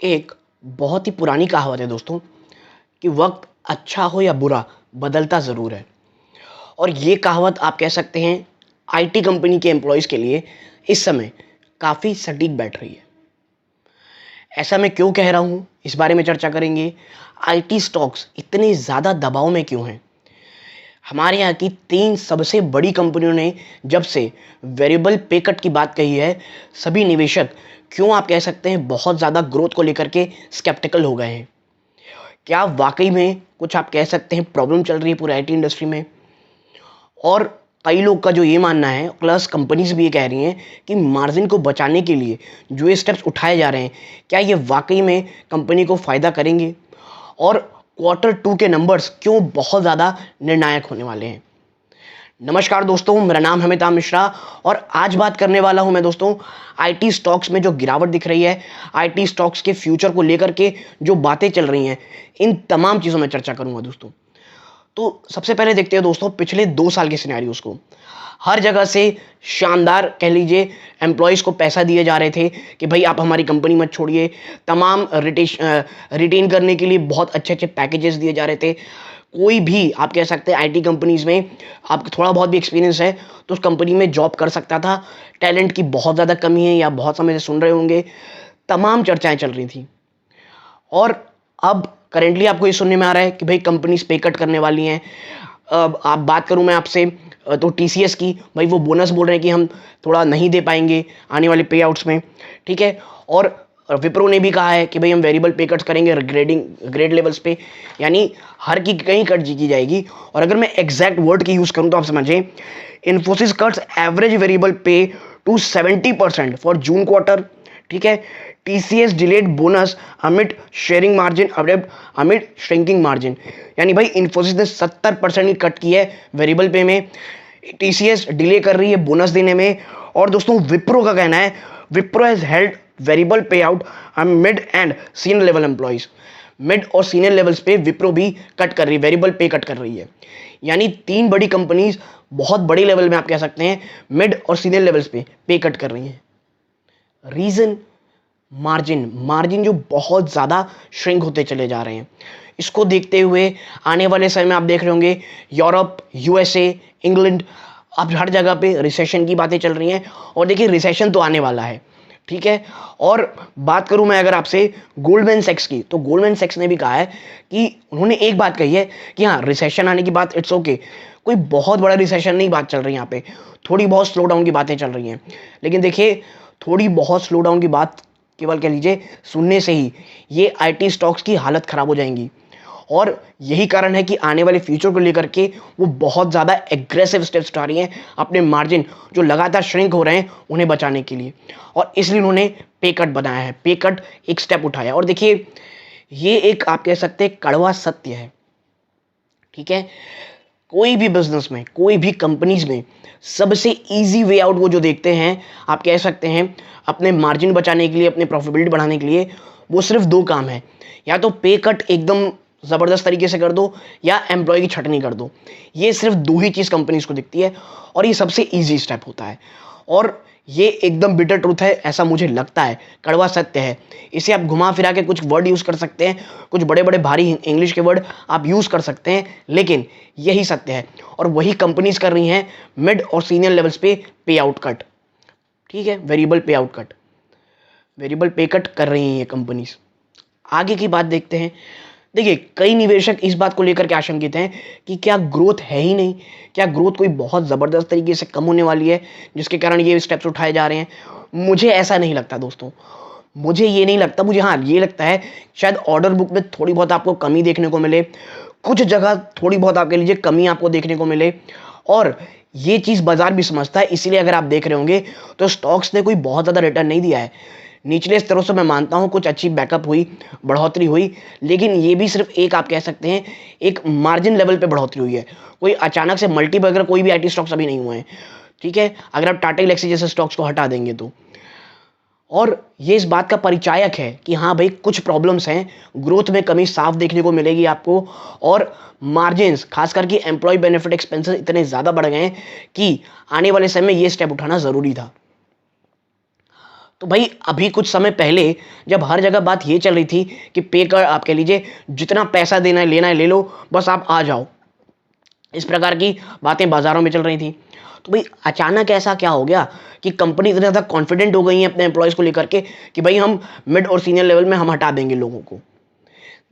एक बहुत ही पुरानी कहावत है दोस्तों कि वक्त अच्छा हो या बुरा बदलता ज़रूर है। और ये कहावत आप कह सकते हैं आईटी कंपनी के एम्प्लॉयज़ के लिए इस समय काफ़ी सटीक बैठ रही है। ऐसा मैं क्यों कह रहा हूँ, इस बारे में चर्चा करेंगे। आईटी स्टॉक्स इतने ज़्यादा दबाव में क्यों हैं? हमारे यहाँ की 3 सबसे बड़ी कंपनियों ने जब से वेरिएबल पे कट की बात कही है, सभी निवेशक क्यों आप कह सकते हैं बहुत ज़्यादा ग्रोथ को लेकर के स्केप्टिकल हो गए हैं। क्या वाकई में कुछ आप कह सकते हैं प्रॉब्लम चल रही है पूरी आईटी इंडस्ट्री में? और कई लोग का जो ये मानना है, प्लस कंपनीज भी ये कह रही हैं कि मार्जिन को बचाने के लिए जो ये स्टेप्स उठाए जा रहे हैं, क्या ये वाकई में कंपनी को फ़ायदा करेंगे? और क्वार्टर 2 के नंबर्स क्यों बहुत ज़्यादा निर्णायक होने वाले हैं? नमस्कार दोस्तों, मेरा नाम है अमिताभ मिश्रा और आज बात करने वाला हूं मैं दोस्तों आईटी स्टॉक्स में जो गिरावट दिख रही है, आईटी स्टॉक्स के फ्यूचर को लेकर के जो बातें चल रही हैं, इन तमाम चीज़ों में चर्चा करूंगा दोस्तों। तो सबसे पहले देखते हैं दोस्तों पिछले 2 साल के सिनेरियोज़ को। हर जगह से शानदार कह लीजिए एम्प्लॉयज़ को पैसा दिए जा रहे थे कि भाई आप हमारी कंपनी मत छोड़िए। तमाम रिटेन करने के लिए बहुत अच्छे-अच्छे पैकेजेस दिए जा रहे थे। कोई भी आप कह सकते हैं आईटी कंपनीज़ में आपको थोड़ा बहुत भी एक्सपीरियंस है तो उस कंपनी में जॉब कर सकता था। टैलेंट की बहुत ज़्यादा कमी है, या बहुत समय से सुन रहे होंगे। तमाम चर्चाएँ चल रही थी। और अब करेंटली आपको ये सुनने में आ रहा है कि भाई कंपनीज पे कट करने वाली हैं। अब आप बात करूं मैं आपसे तो टीसीएस की, भाई वो बोनस बोल रहे हैं कि हम थोड़ा नहीं दे पाएंगे आने वाले पे आउट्स में, ठीक है। और विप्रो ने भी कहा है कि भाई हम वेरिएबल पे कट्स करेंगे ग्रेड लेवल्स पे, यानी हर की कहीं कट की जाएगी। और अगर मैं एग्जैक्ट वर्ड की यूज़ करूं तो आप समझें, इन्फोसिस कट्स एवरेज वेरिएबल पे टू 70% फॉर जून क्वार्टर, ठीक है। TCS delayed bonus amid sharing margin amid shrinking margin, यानी भाई इन्फोसिस ने 70% की कट की है वेरिएबल पे में। टीसीएस डिले कर रही है बोनस देने में। और दोस्तों विप्रो का कहना है, विप्रो हैज हेल्ड वेरिएबल पे out mid and senior level employees. Mid और सीनियर लेवल्स पे विप्रो भी कट कर रही है, वेरिएबल पे कट कर रही है। यानी 3 बड़ी कंपनीज बहुत बड़े लेवल में आप कह सकते हैं मिड और सीनियर लेवल्स पे कट कर रही हैं। रीजन मार्जिन जो बहुत ज़्यादा श्रिंक होते चले जा रहे हैं। इसको देखते हुए आने वाले समय में आप देख रहे होंगे यूरोप, यूएसए, इंग्लैंड, अब हर जगह पे रिसेशन की बातें चल रही हैं। और देखिए रिसेशन तो आने वाला है, ठीक है। और बात करूं मैं अगर आपसे गोल्डमैन सैक्स की, तो गोल्डमैन सैक्स ने भी कहा है कि उन्होंने एक बात कही है कि हाँ रिसेशन आने की बात इट्स ओके, कोई बहुत बड़ा रिसेशन नहीं बात चल रही है यहाँ पे, थोड़ी बहुत स्लो डाउन की बातें चल रही हैं। लेकिन देखिए थोड़ी बहुत स्लो डाउन की बात केवल कह लीजिए सुनने से ही ये आईटी स्टॉक्स की हालत खराब हो जाएंगी। और यही कारण है कि आने वाले फ्यूचर को लेकर के वो बहुत ज़्यादा एग्रेसिव स्टेप्स उठा रही हैं अपने मार्जिन जो लगातार श्रिंक हो रहे हैं उन्हें बचाने के लिए। और इसलिए उन्होंने पे कट बनाया है, पे कट एक स्टेप उठाया। और देखिए ये एक आप कह सकते हैं कड़वा सत्य है, ठीक है। कोई भी बिजनेस में, कोई भी कंपनीज में सबसे इजी वे आउट वो जो देखते हैं आप कह सकते हैं अपने मार्जिन बचाने के लिए, अपने प्रॉफिटेबिलिटी बढ़ाने के लिए, वो सिर्फ 2 काम है। या तो पे कट एकदम ज़बरदस्त तरीके से कर दो या एम्प्लॉय की छटनी कर दो। ये सिर्फ 2 ही चीज़ कंपनीज को दिखती है और ये सबसे ईजी स्टेप होता है। और ये एकदम बिटर ट्रूथ है, ऐसा मुझे लगता है, कड़वा सत्य है। इसे आप घुमा फिरा के कुछ वर्ड यूज़ कर सकते हैं, कुछ बड़े बड़े भारी इंग्लिश के वर्ड आप यूज़ कर सकते हैं, लेकिन यही सत्य है। और वही कंपनीज कर रही हैं मिड और सीनियर लेवल्स पे आउट कट, ठीक है, वेरिएबल पे आउट कट, वेरिएबल पे कट कर रही हैं ये कंपनीज। आगे की बात देखते हैं। देखिए कई निवेशक इस बात को लेकर के आशंकित हैं कि क्या ग्रोथ है ही नहीं, क्या ग्रोथ कोई बहुत ज़बरदस्त तरीके से कम होने वाली है जिसके कारण ये स्टेप्स उठाए जा रहे हैं। मुझे ऐसा नहीं लगता दोस्तों, मुझे ये नहीं लगता। मुझे हाँ ये लगता है शायद ऑर्डर बुक में थोड़ी बहुत आपको कमी देखने को मिले, कुछ जगह थोड़ी बहुत आप कह लीजिए कमी आपको देखने को मिले। और ये चीज़ बाजार भी समझता है, इसीलिए अगर आप देख रहे होंगे तो स्टॉक्स ने कोई बहुत ज़्यादा रिटर्न नहीं दिया है। निचले स्तरों से मैं मानता हूं कुछ अच्छी बैकअप हुई, बढ़ोतरी हुई, लेकिन ये भी सिर्फ एक आप कह सकते हैं एक मार्जिन लेवल पे बढ़ोतरी हुई है। कोई अचानक से मल्टीबैगर कोई भी आईटी स्टॉक्स अभी नहीं हुए हैं, ठीक है, अगर आप टाटा इलेक्सी जैसे स्टॉक्स को हटा देंगे तो। और ये इस बात का परिचायक है कि हाँ भाई कुछ प्रॉब्लम्स हैं, ग्रोथ में कमी साफ देखने को मिलेगी आपको। और मार्जिन्स खास करके एम्प्लॉय बेनिफिट एक्सपेंसेस इतने ज़्यादा बढ़ गए हैं कि आने वाले समय में ये स्टेप उठाना ज़रूरी था। तो भाई अभी कुछ समय पहले जब हर जगह बात ये चल रही थी कि पे कर, आप कह लीजिए जितना पैसा देना है लेना है ले लो, बस आप आ जाओ, इस प्रकार की बातें बाजारों में चल रही थी। तो भाई अचानक ऐसा क्या हो गया कि कंपनी इतने ज़्यादा कॉन्फिडेंट हो गई है अपने एम्प्लॉयज़ को लेकर के कि भाई हम मिड और सीनियर लेवल में हम हटा देंगे लोगों को।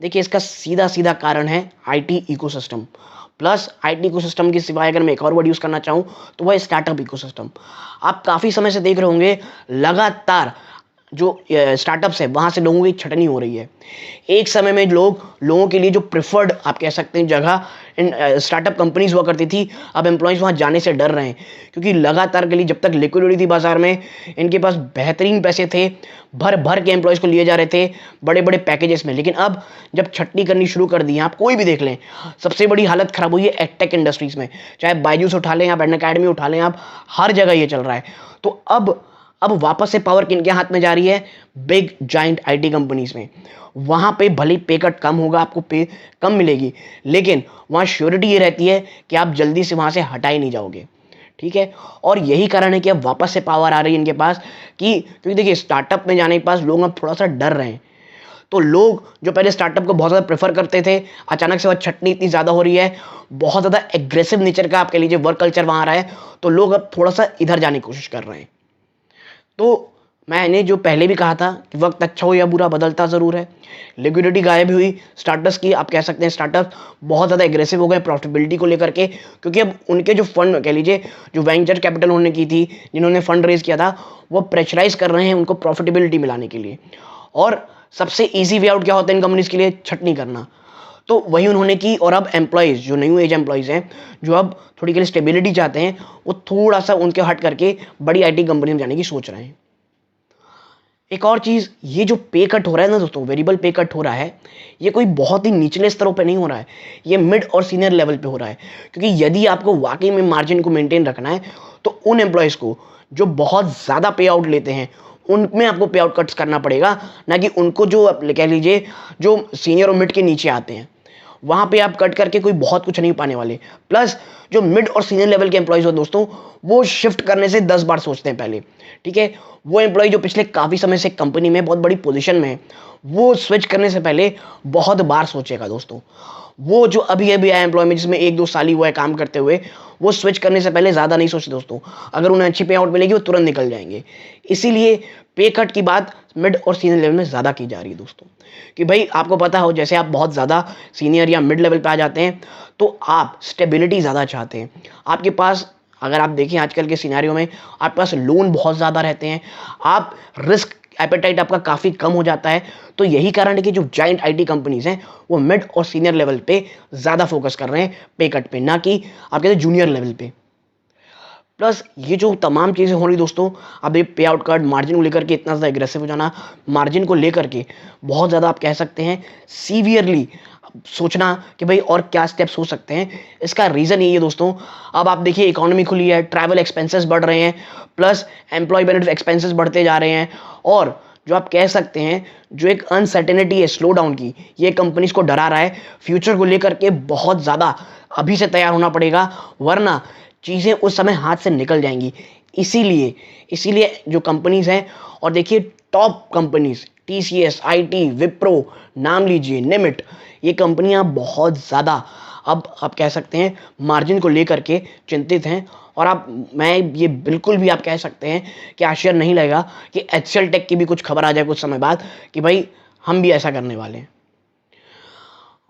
देखिए इसका सीधा सीधा कारण है IT ecosystem. Plus IT ecosystem के सिवाय अगर मैं एक और वर्ड यूज़ करना चाहूँ तो वह स्टार्टअप इकोसिस्टम। आप काफ़ी समय से देख रहे होंगे लगातार जो स्टार्टअप्स है वहाँ से लोगों की छटनी हो रही है। एक समय में लोगों के लिए जो प्रेफर्ड आप कह सकते हैं जगह इन स्टार्टअप कंपनीज हुआ करती थी, अब एम्प्लॉयज़ वहाँ जाने से डर रहे हैं क्योंकि लगातार के लिए जब तक लिक्विडिटी थी बाजार में, इनके पास बेहतरीन पैसे थे, भर भर के एम्प्लॉयज़ को लिए जा रहे थे बड़े बड़े पैकेजेस में। लेकिन अब जब छटनी करनी शुरू कर दी है, आप कोई भी देख लें, सबसे बड़ी हालत खराब हुई है एडटेक इंडस्ट्रीज़ में, चाहे बायजूस उठा लें, आप अनअकैडमी उठा लें, आप हर जगह ये चल रहा है। तो अब वापस से पावर किनके हाथ में जा रही है? बिग जाइंट आईटी कंपनीज में। वहाँ पे भले पे कट कम होगा, आपको पे कम मिलेगी, लेकिन वहाँ श्योरिटी ये रहती है कि आप जल्दी से वहाँ से हटा ही नहीं जाओगे। ठीक है, और यही कारण है कि अब वापस से पावर आ रही है इनके पास क्योंकि देखिए स्टार्टअप में जाने के पास लोग अब थोड़ा सा डर रहे हैं। तो लोग जो पहले स्टार्टअप को बहुत ज़्यादा प्रेफर करते थे, अचानक से वह छटनी इतनी ज़्यादा हो रही है, बहुत ज़्यादा एग्रेसिव नेचर का आप कह लीजिए वर्क कल्चर वहाँ आ रहा है, तो लोग अब थोड़ा सा इधर जाने की कोशिश कर रहे हैं। तो मैंने जो पहले भी कहा था कि वक्त अच्छा हो या बुरा बदलता ज़रूर है। लिक्विडिटी गायब हुई स्टार्टअप्स की, आप कह सकते हैं स्टार्टअप बहुत ज़्यादा एग्रेसिव हो गए प्रॉफिटेबिलिटी को लेकर के, क्योंकि अब उनके जो फंड कह लीजिए जो वेंचर कैपिटल उन्होंने की थी, जिन्होंने फंड रेज किया था, वो प्रेशराइज कर रहे हैं उनको प्रॉफिटेबिलिटी मिलाने के लिए। और सबसे ईजी वे आउट क्या होता है इन कंपनीज के लिए? छटनी करना। तो वही उन्होंने की, और अब एम्प्लॉयज़ जो न्यू एज एम्प्लॉयज़ हैं, जो अब थोड़ी के लिए स्टेबिलिटी चाहते हैं, वो थोड़ा सा उनके हट करके बड़ी आईटी कंपनी में जाने की सोच रहे हैं। एक और चीज़, ये जो पे कट हो रहा है ना दोस्तों, वेरिएबल पे कट हो रहा है, ये कोई बहुत ही निचले स्तरों पे नहीं हो रहा है, ये मिड और सीनियर लेवल पे हो रहा है। क्योंकि यदि आपको वाकई में मार्जिन को मेंटेन रखना है, तो उन एम्प्लॉयज़ को जो बहुत ज़्यादा पे आउट लेते हैं उनमें आपको पे आउट कट्स करना पड़ेगा, ना कि उनको जो कह लीजिए जो सीनियर और मिड के नीचे आते हैं, वहाँ पे आप कट करके कोई बहुत कुछ नहीं पाने वाले। प्लस जो मिड और सीनियर लेवल के एम्प्लॉयज़ हो दोस्तों, वो शिफ्ट करने से 10 बार सोचते हैं पहले। ठीक है, वो एम्प्लॉय जो पिछले काफ़ी समय से कंपनी में बहुत बड़ी पोजीशन में है, वो स्विच करने से पहले बहुत बार सोचेगा दोस्तों। वो जो अभी अभी आया एम्प्लॉय में जिसमें 1-2 साल ही हुआ है काम करते हुए, वो स्विच करने से पहले ज़्यादा नहीं सोचते दोस्तों। अगर उन्हें अच्छी पे आउट मिलेगी वो तुरंत निकल जाएंगे। इसीलिए पे कट की बात मिड और सीनियर लेवल में ज़्यादा की जा रही है दोस्तों, कि भाई आपको पता हो जैसे आप बहुत ज़्यादा सीनियर या मिड लेवल पे आ जाते हैं तो आप स्टेबिलिटी ज़्यादा चाहते हैं। आपके पास अगर आप देखें आजकल के सिनेरियो में आपके पास लोन बहुत ज़्यादा रहते हैं, आप रिस्क एपेटाइट आपका काफ़ी कम हो जाता है। तो यही कारण है कि जो जाइंट आईटी कंपनीज हैं वो मिड और सीनियर लेवल पे ज़्यादा फोकस कर रहे हैं पे कट पे, ना कि आप कहते हैं जूनियर लेवल पे। प्लस ये जो तमाम चीज़ें हो रही दोस्तों, अब ये पे आउट कट, मार्जिन को लेकर के इतना ज़्यादा एग्रेसिव हो जाना, मार्जिन को लेकर के बहुत ज़्यादा आप कह सकते हैं सीवियरली सोचना कि भाई और क्या स्टेप्स हो सकते हैं। इसका रीज़न यही है दोस्तों, अब आप देखिए इकोनॉमी खुली है, ट्रैवल एक्सपेंसेस बढ़ रहे हैं, प्लस एम्प्लॉय बेनिफिट एक्सपेंसेस बढ़ते जा रहे हैं, और जो आप कह सकते हैं जो एक अनसर्टेनिटी है स्लो डाउन की, ये कंपनीज को डरा रहा है। फ्यूचर को लेकर के बहुत ज़्यादा अभी से तैयार होना पड़ेगा, वरना चीज़ें उस समय हाथ से निकल जाएंगी। इसीलिए जो कंपनीज हैं, और देखिए top companies TCS, IT, Wipro, नाम लीजिए, निमिट, ये कंपनियां बहुत ज़्यादा अब आप कह सकते हैं मार्जिन को लेकर के चिंतित हैं। और मैं ये बिल्कुल भी आप कह सकते हैं कि आश्चर्य नहीं लगेगा कि एचसीएल टेक की भी कुछ खबर आ जाए कुछ समय बाद कि भाई हम भी ऐसा करने वाले हैं।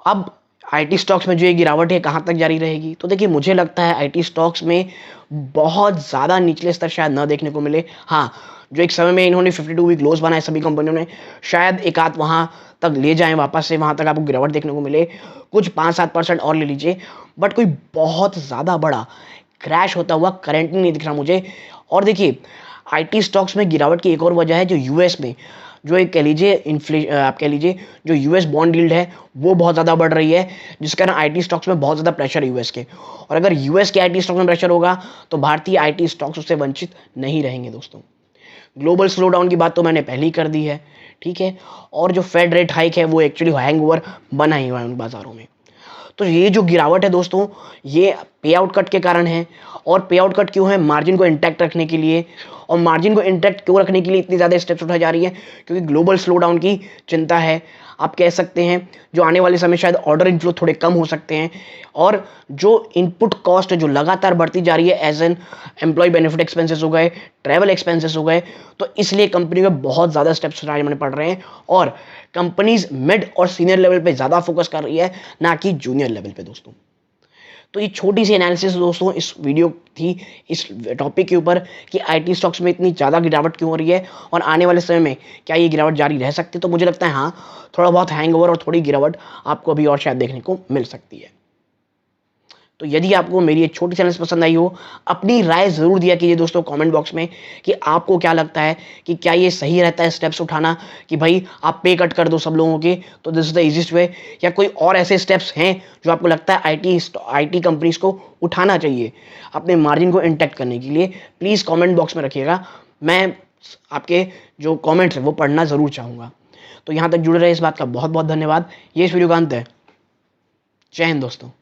अब आईटी स्टॉक्स में जो ये गिरावट है कहाँ तक जारी रहेगी? तो देखिए मुझे लगता है आईटी स्टॉक्स में बहुत ज़्यादा निचले स्तर शायद न देखने को मिले। हाँ, जो एक समय में इन्होंने 52 वीक लोज बनाए सभी कंपनियों ने, शायद एक आध वहाँ तक ले जाएं, वापस से वहाँ तक आपको गिरावट देखने को मिले, कुछ 5-7% और ले लीजिए, बट कोई बहुत ज़्यादा बड़ा क्रैश होता हुआ करेंटली नहीं दिख रहा मुझे। और देखिए आईटी स्टॉक्स में गिरावट की एक और वजह है जो यूएस में जो एक कह लीजिए आप कह लीजिए जो यूएस बॉन्ड यील्ड है वो बहुत ज़्यादा बढ़ रही है, जिस कारण आईटी स्टॉक्स में बहुत ज़्यादा प्रेशर है यूएस के। और अगर यूएस के आईटी स्टॉक्स में प्रेशर होगा तो भारतीय आईटी स्टॉक्स उससे वंचित नहीं रहेंगे दोस्तों। ग्लोबल स्लो डाउन की बात तो मैंने पहले ही कर दी है, ठीक है। और जो फेड रेट हाइक है वो एक्चुअली हैंगओवर बना ही हुआ है उन बाज़ारों में। तो ये जो गिरावट है दोस्तों, ये पे आउट कट के कारण है। और पे आउट कट क्यों है? मार्जिन को इंटैक्ट रखने के लिए, और मार्जिन को इंटैक्ट क्यों रखने के लिए इतनी ज़्यादा स्टेप्स उठाई जा रही है? क्योंकि ग्लोबल स्लो डाउन की चिंता है। आप कह सकते हैं जो आने वाले समय शायद ऑर्डर इनफ्लो थोड़े कम हो सकते हैं, और जो इनपुट कॉस्ट है जो लगातार बढ़ती जा रही है, as an employee benefit expenses हो गए, ट्रैवल एक्सपेंसेस हो गए, तो इसलिए कंपनी में बहुत ज़्यादा स्टेप्स उठाने पड़ रहे हैं और कंपनीज मिड और सीनियर लेवल पे ज़्यादा फोकस कर रही है, ना कि जूनियर लेवल पे दोस्तों। तो ये छोटी सी एनालिसिस दोस्तों इस वीडियो थी इस टॉपिक के ऊपर कि आईटी स्टॉक्स में इतनी ज़्यादा गिरावट क्यों हो रही है और आने वाले समय में क्या ये गिरावट जारी रह सकती है। तो मुझे लगता है हाँ, थोड़ा बहुत हैंगओवर और थोड़ी गिरावट आपको अभी और शायद देखने को मिल सकती है। तो यदि आपको मेरी ये छोटी चैनल पसंद आई हो, अपनी राय ज़रूर दिया कीजिए दोस्तों कमेंट बॉक्स में कि आपको क्या लगता है कि क्या ये सही रहता है स्टेप्स उठाना कि भाई आप पे कट कर दो सब लोगों के, तो this is the easiest way, या कोई और ऐसे स्टेप्स हैं जो आपको लगता है आईटी कंपनीज को उठाना चाहिए अपने मार्जिन को इंटैक्ट करने के लिए। प्लीज़ कॉमेंट बॉक्स में रखिएगा, मैं आपके जो कॉमेंट्स हैं वो पढ़ना ज़रूर चाहूँगा। तो यहाँ तक जुड़े रहे इस बात का बहुत बहुत धन्यवाद। ये इस वीडियो का अंत है। जय हिंद दोस्तों।